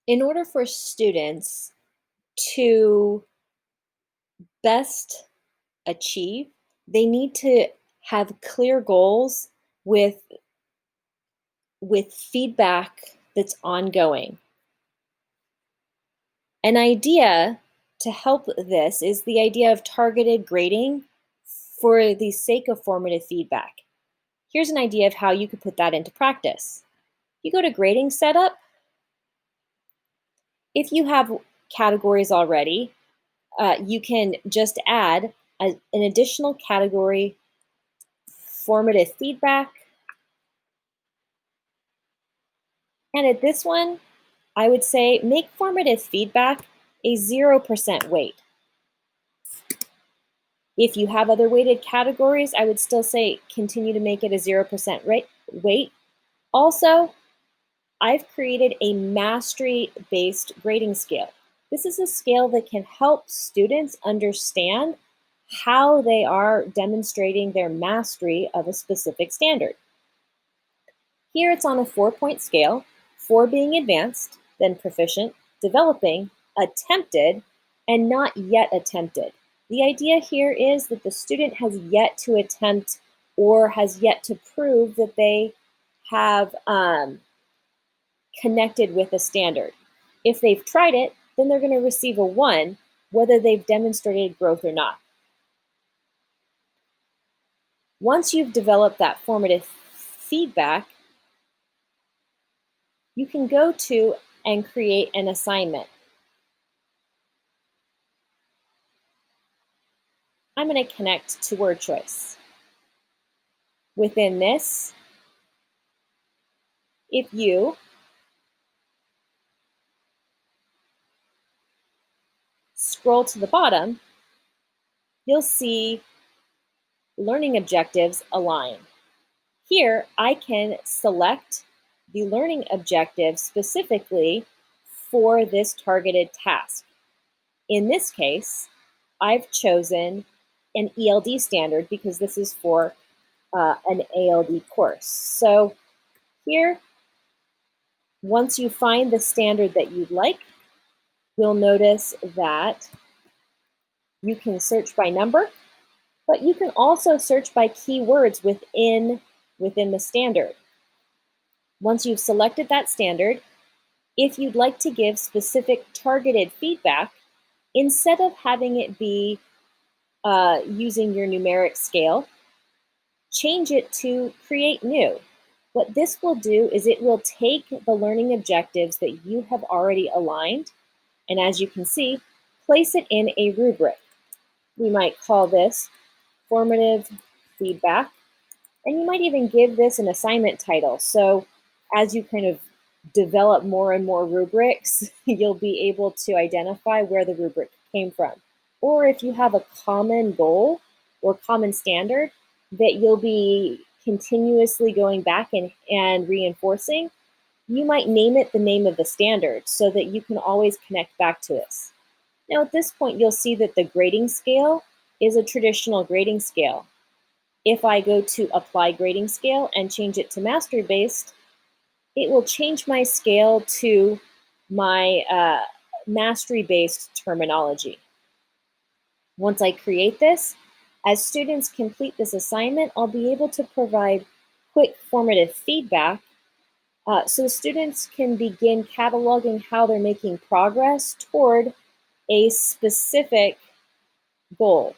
In order for students to best achieve, they need to have clear goals with feedback that's ongoing. An idea to help this is the idea of targeted grading for the sake of formative feedback. Here's an idea of how you could put that into practice. You go to grading setup. If you have categories already, you can just add an additional category, formative feedback. And at this one, I would say make formative feedback a 0% weight. If you have other weighted categories, I would still say continue to make it a 0% weight. Also, I've created a mastery-based grading scale. This is a scale that can help students understand how they are demonstrating their mastery of a specific standard. Here it's on a 4-point scale, 4 being advanced, then proficient, developing, attempted, and not yet attempted. The idea here is that the student has yet to attempt or has yet to prove that they have connected with a standard. If they've tried it, then they're going to receive a 1, whether they've demonstrated growth or not. Once you've developed that formative feedback, you can go to and create an assignment. I'm going to connect to word choice. Within this, if you scroll to the bottom, you'll see learning objectives align. Here, I can select the learning objective specifically for this targeted task. In this case, I've chosen an ELD standard because this is for an ALD course. So here, once you find the standard that you'd like, you'll notice that you can search by number, but you can also search by keywords within the standard. Once you've selected that standard, if you'd like to give specific targeted feedback, instead of having it be using your numeric scale, change it to create new. What this will do is it will take the learning objectives that you have already aligned, and as you can see, place it in a rubric. We might call this formative feedback, and you might even give this an assignment title. So as you kind of develop more and more rubrics, you'll be able to identify where the rubric came from. Or if you have a common goal or common standard that you'll be continuously going back and reinforcing, you might name it the name of the standard so that you can always connect back to this. Now at this point, you'll see that the grading scale is a traditional grading scale. If I go to apply grading scale and change it to mastery-based, it will change my scale to my mastery-based terminology. Once I create this, as students complete this assignment, I'll be able to provide quick formative feedback so students can begin cataloging how they're making progress toward a specific goal.